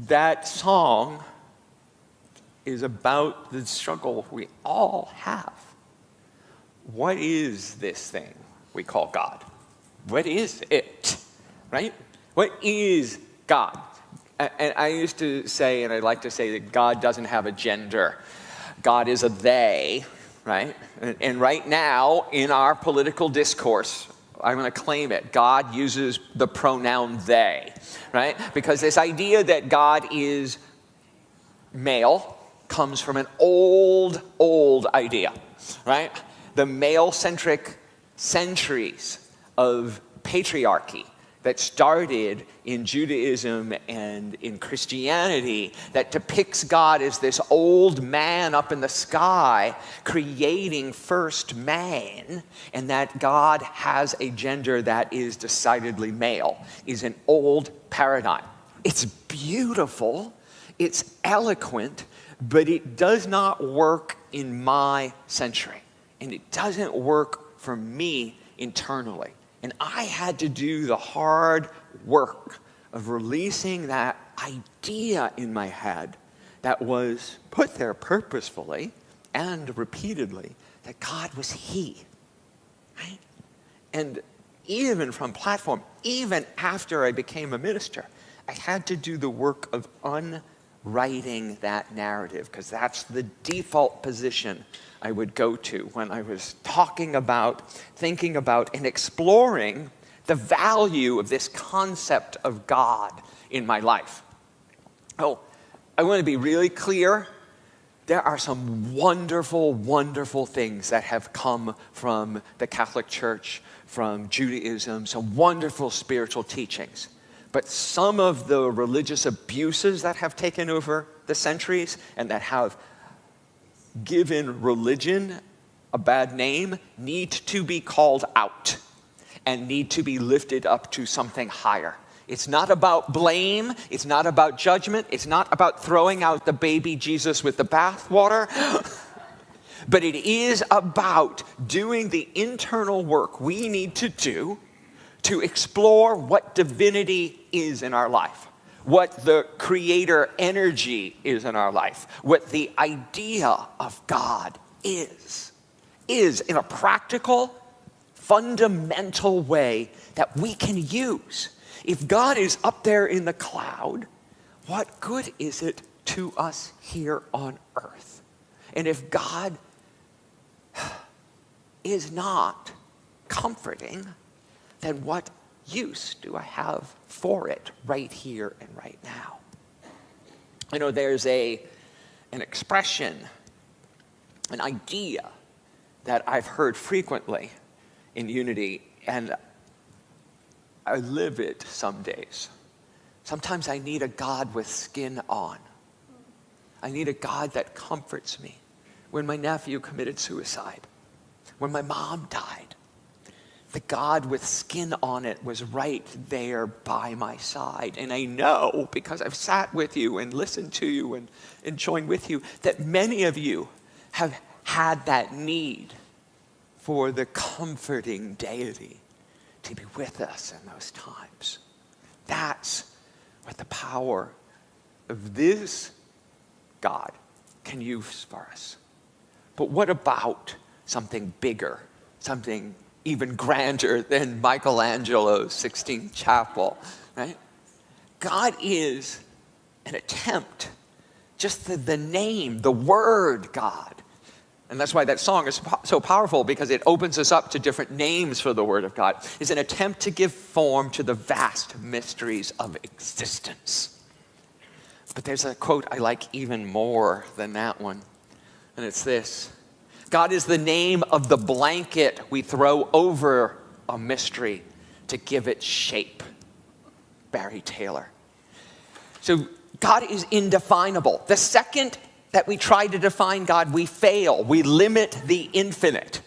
that song is about the struggle we all have. What is this thing we call God? What is it, right? What is God? And I used to say, and I like to say, that God doesn't have a gender. God is a they, right? And right now, in our political discourse, I'm going to claim it. God uses the pronoun they, right? Because this idea that God is male comes from an old idea, right? The male-centric centuries of patriarchy that started in Judaism and in Christianity that depicts God as this old man up in the sky creating first man, and that God has a gender that is decidedly male, is an old paradigm. It's beautiful, it's eloquent, but it does not work in my century, and it doesn't work for me internally. And I had to do the hard work of releasing that idea in my head that was put there purposefully and repeatedly, that God was he, right? And even from platform, even after I became a minister, I had to do the work of unwriting that narrative, because that's the default position I would go to when I was talking about, thinking about, and exploring the value of this concept of God in my life. Oh, I want to be really clear. There are some wonderful, wonderful things that have come from the Catholic Church, from Judaism, some wonderful spiritual teachings. But some of the religious abuses that have taken over the centuries and that have given religion a bad name need to be called out and need to be lifted up to something higher. It's not about blame. It's not about judgment. It's not about throwing out the baby Jesus with the bathwater. But it is about doing the internal work we need to do to explore what divinity is in our life, what the creator energy is in our life, what the idea of God is in a practical, fundamental way that we can use. If God is up there in the cloud, what good is it to us here on earth? And if God is not comforting, then what use do I have for it right here and right now? You know, there's an expression, an idea that I've heard frequently in Unity, and I live it some days. Sometimes I need a God with skin on. I need a God that comforts me. When my nephew committed suicide, when my mom died, the God with skin on it was right there by my side. And I know, because I've sat with you and listened to you and joined with you, that many of you have had that need for the comforting deity to be with us in those times. That's what the power of this God can use for us. But what about something bigger, something even grander than Michelangelo's Sistine Chapel, right? God is an attempt, just the name, the word God. And that's why that song is so powerful, because it opens us up to different names for the word of God. It's an attempt to give form to the vast mysteries of existence. But there's a quote I like even more than that one, and it's this: God is the name of the blanket we throw over a mystery to give it shape. Barry Taylor. So God is indefinable. The second that we try to define God, we fail. We limit the infinite.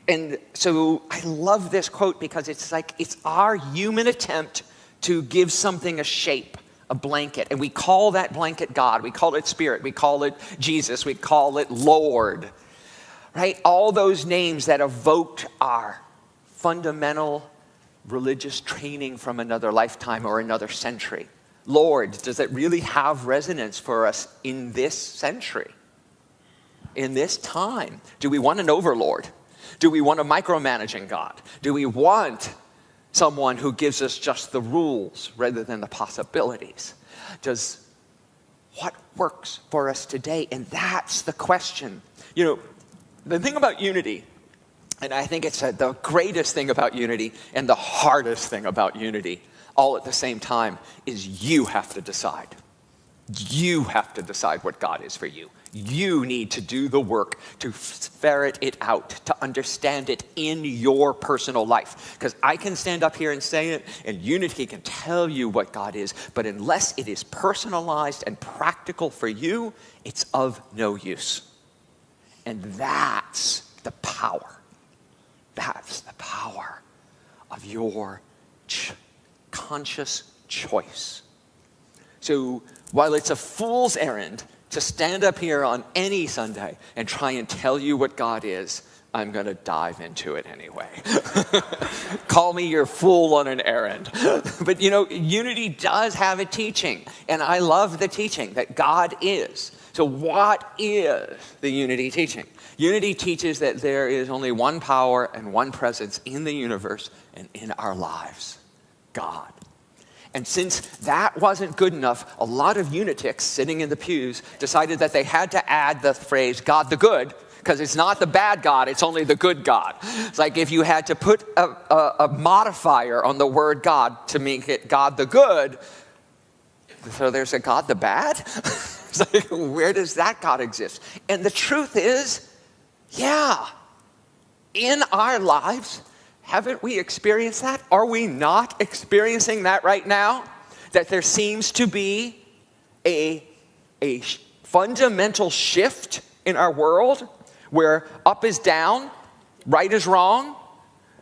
And so I love this quote, because it's like it's our human attempt to give something a shape, a blanket. And we call that blanket God. We call it Spirit. We call it Jesus. We call it Lord. Right? All those names that evoked our fundamental religious training from another lifetime or another century. Lord, does it really have resonance for us in this century? In this time? Do we want an overlord? Do we want a micromanaging God? Do we want someone who gives us just the rules rather than the possibilities? What works for us today? And that's the question. The thing about unity, and I think it's the greatest thing about unity and the hardest thing about unity all at the same time, is you have to decide. You have to decide what God is for you. You need to do the work to ferret it out, to understand it in your personal life. Because I can stand up here and say it, and unity can tell you what God is, but unless it is personalized and practical for you, it's of no use. And that's the power. That's the power of your conscious choice. So while it's a fool's errand to stand up here on any Sunday and try and tell you what God is, I'm going to dive into it anyway. Call me your fool on an errand. But unity does have a teaching, and I love the teaching that God is. So what is the unity teaching? Unity teaches that there is only one power and one presence in the universe and in our lives, God. And since that wasn't good enough, a lot of unitics sitting in the pews decided that they had to add the phrase God the good, because it's not the bad God, it's only the good God. It's like if you had to put a modifier on the word God to make it God the good, so there's a God the bad? It's like, where does that God exist? And the truth is, in our lives, haven't we experienced that? Are we not experiencing that right now? That there seems to be a fundamental shift in our world where up is down, right is wrong,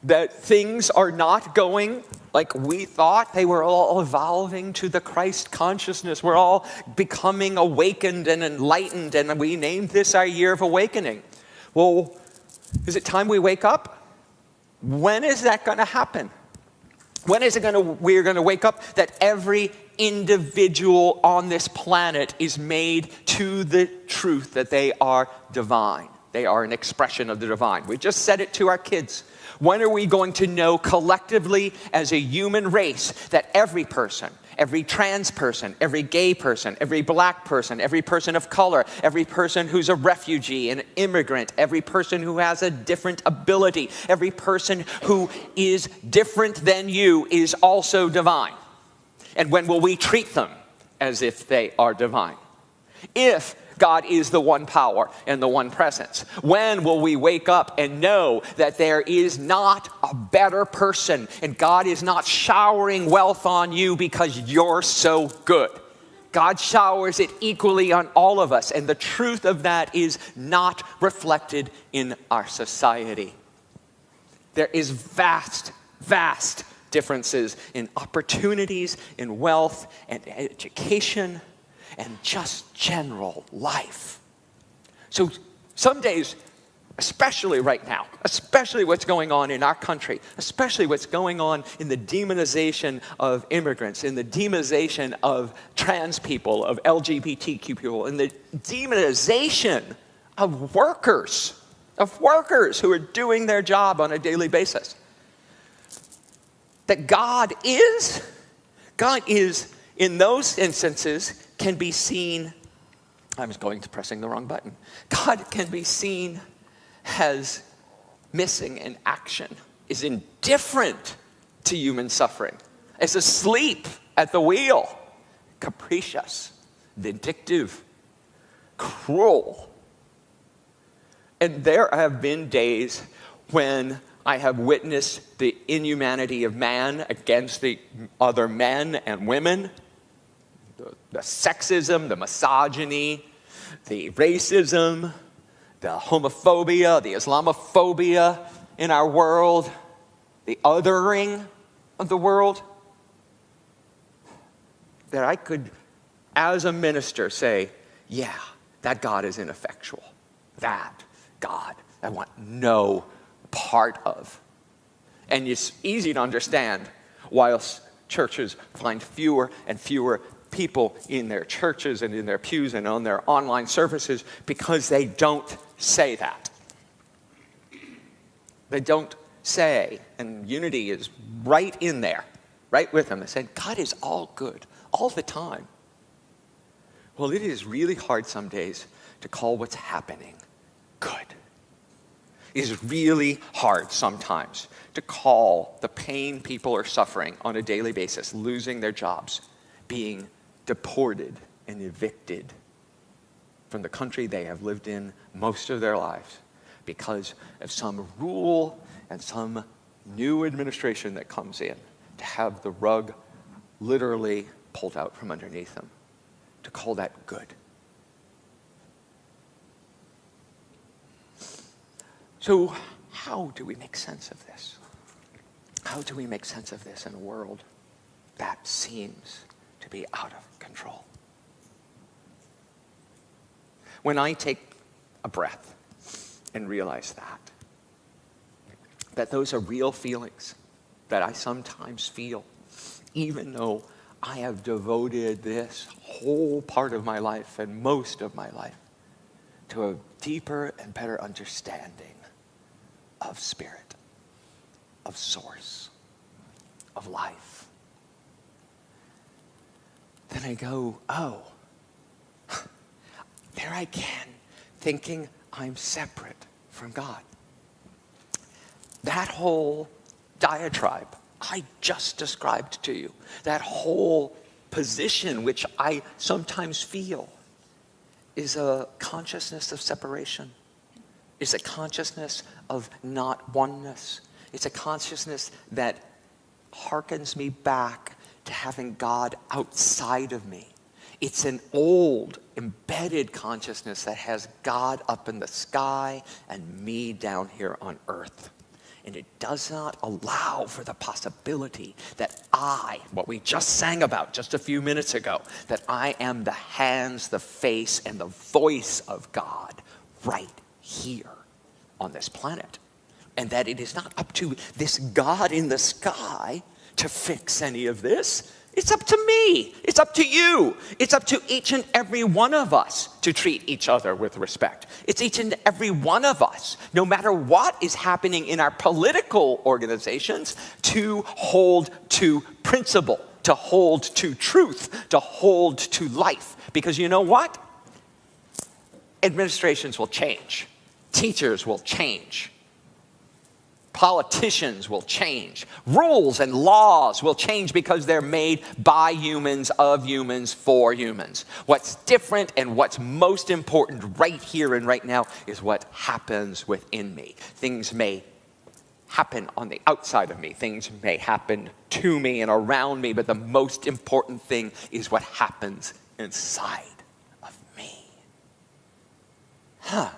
that things are not going like we thought. They were all evolving to the Christ consciousness. We're all becoming awakened and enlightened, and we named this our year of awakening. Well, is it time we wake up? When is that going to happen? When is we're going to wake up that every individual on this planet is made to the truth that they are divine? They are an expression of the divine. We just said it to our kids. When are we going to know collectively as a human race that every person, every trans person, every gay person, every black person, every person of color, every person who's a refugee, an immigrant, every person who has a different ability, every person who is different than you is also divine? And when will we treat them as if they are divine? If God is the one power and the one presence, when will we wake up and know that there is not a better person and God is not showering wealth on you because you're so good? God showers it equally on all of us, and the truth of that is not reflected in our society. There is vast differences in opportunities, in wealth, and education, and just general life. So some days, especially right now, especially what's going on in our country, especially what's going on in the demonization of immigrants, in the demonization of trans people, of LGBTQ people, in the demonization of workers who are doing their job on a daily basis. That God is, in those instances, can be seen, I was pressing the wrong button. God can be seen as missing in action, is indifferent to human suffering, is asleep at the wheel, capricious, vindictive, cruel. And there have been days when I have witnessed the inhumanity of man against the other men and women, the sexism, the misogyny, the racism, the homophobia, the Islamophobia in our world, the othering of the world, that I could, as a minister, say, yeah, that God is ineffectual. That God I want no part of. And it's easy to understand why churches find fewer and fewer people in their churches and in their pews and on their online services because they don't say that. They don't say, and unity is right in there, right with them. They say, God is all good, all the time. Well, it is really hard some days to call what's happening good. It is really hard sometimes to call the pain people are suffering on a daily basis, losing their jobs, being deported and evicted from the country they have lived in most of their lives because of some rule and some new administration that comes in to have the rug literally pulled out from underneath them, to call that good. So how do we make sense of this? How do we make sense of this in a world that seems to be out of control? When I take a breath and realize that those are real feelings that I sometimes feel, even though I have devoted this whole part of my life and most of my life to a deeper and better understanding of spirit, of source, of life. Then I go, oh, there I can, thinking I'm separate from God. That whole diatribe I just described to you, that whole position which I sometimes feel, is a consciousness of separation. It's a consciousness of not oneness. It's a consciousness that harkens me back to having God outside of me. It's an old, embedded consciousness that has God up in the sky and me down here on earth. And it does not allow for the possibility that what we just sang about just a few minutes ago, that I am the hands, the face, and the voice of God right here on this planet. And that it is not up to this God in the sky to fix any of this. It's up to me. It's up to you. It's up to each and every one of us to treat each other with respect. It's each and every one of us, no matter what is happening in our political organizations, to hold to principle, to hold to truth, to hold to life. Because you know what? Administrations will change. Teachers will change. Politicians will change. Rules and laws will change because they're made by humans, of humans, for humans. What's different and what's most important right here and right now is what happens within me. Things may happen on the outside of me. Things may happen to me and around me, but the most important thing is what happens inside of me. And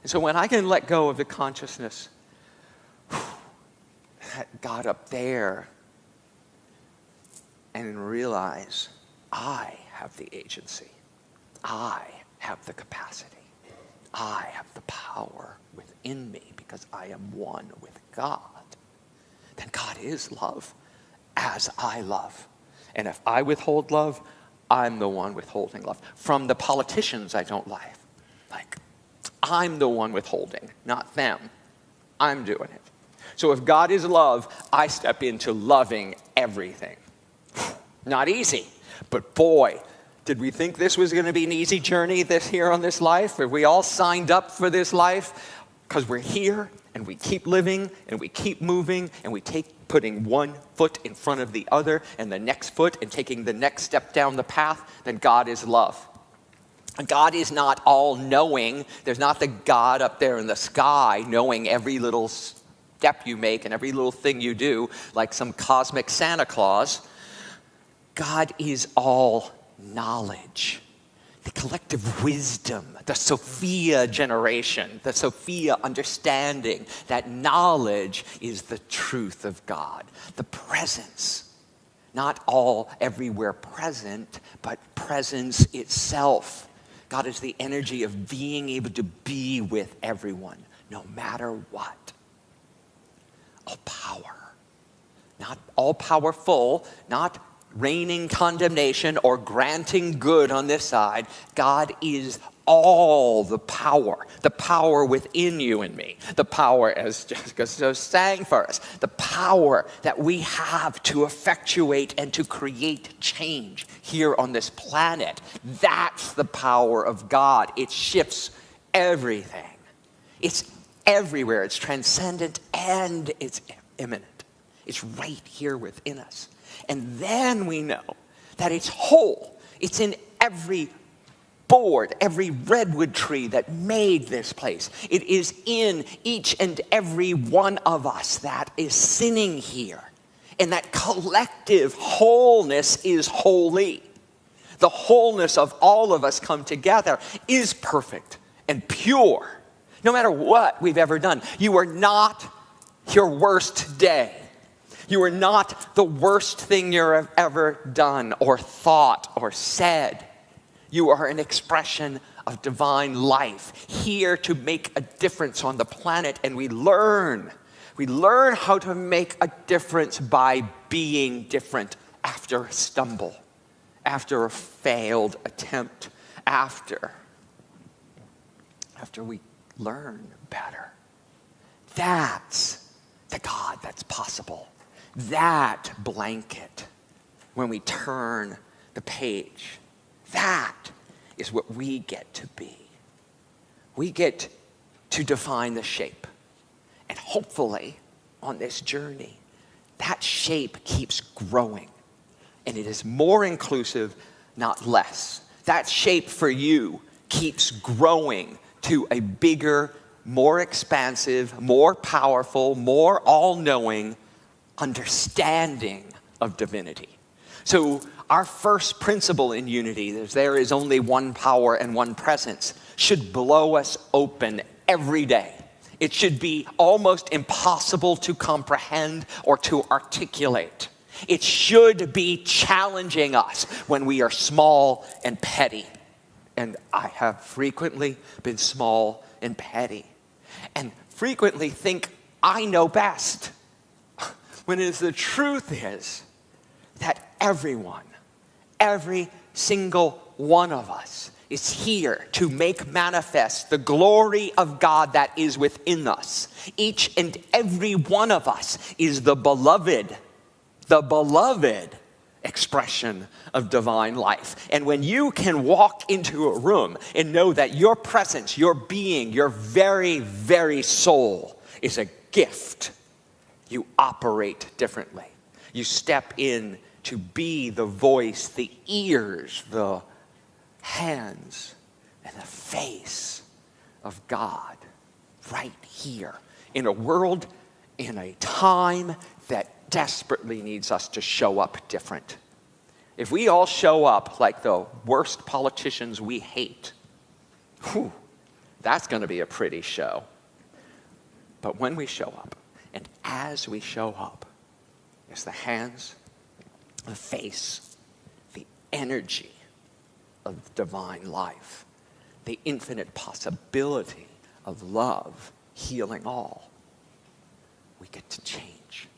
so when I can let go of the consciousness that God up there and realize I have the agency. I have the capacity. I have the power within me because I am one with God. Then God is love as I love. And if I withhold love, I'm the one withholding love. From the politicians I don't like. I'm the one withholding, not them. I'm doing it. So if God is love, I step into loving everything. Not easy, but boy, did we think this was going to be an easy journey this here on this life? Are we all signed up for this life? Because we're here and we keep living and we keep moving and we keep putting one foot in front of the other and the next foot and taking the next step down the path, then God is love. God is not all-knowing. There's not the God up there in the sky knowing every little step you make and every little thing you do like some cosmic Santa Claus. God is all knowledge. The collective wisdom, the Sophia generation, the Sophia understanding that knowledge is the truth of God. The presence, not all everywhere present, but presence itself. God is the energy of being able to be with everyone, no matter what. All power. Not all powerful, not raining condemnation or granting good on this side. God is all the power within you and me, the power, as Jessica so sang for us, the power that we have to effectuate and to create change here on this planet. That's the power of God. It shifts everything. It's everywhere. It's transcendent and it's immanent. It's right here within us. And then we know that it's whole. It's in every board, every redwood tree that made this place. It is in each and every one of us that is sitting here. And that collective wholeness is holy. The wholeness of all of us come together is perfect and pure. No matter what we've ever done, you are not your worst day. You are not the worst thing you've ever done or thought or said. You are an expression of divine life, here to make a difference on the planet. And we learn how to make a difference by being different after a stumble, after a failed attempt, after we learn better. That's the God that's possible. That blanket, when we turn the page, that is what we get to be. We get to define the shape. And hopefully, on this journey, that shape keeps growing. And it is more inclusive, not less. That shape for you keeps growing to a bigger, more expansive, more powerful, more all-knowing understanding of divinity. So our first principle in unity, there is only one power and one presence, should blow us open every day. It should be almost impossible to comprehend or to articulate. It should be challenging us when we are small and petty. And I have frequently been small and petty. And frequently think I know best. When it is the truth is that everyone, every single one of us is here to make manifest the glory of God that is within us. Each and every one of us is the beloved expression of divine life. And when you can walk into a room and know that your presence, your being, your very, very soul is a gift, you operate differently. You step in to be the voice, the ears, the hands, and the face of God right here in a world, in a time that desperately needs us to show up different. If we all show up like the worst politicians we hate, that's going to be a pretty show. But when we show up, and as we show up, it's the hands, the face, the energy of divine life, the infinite possibility of love healing all. We get to change.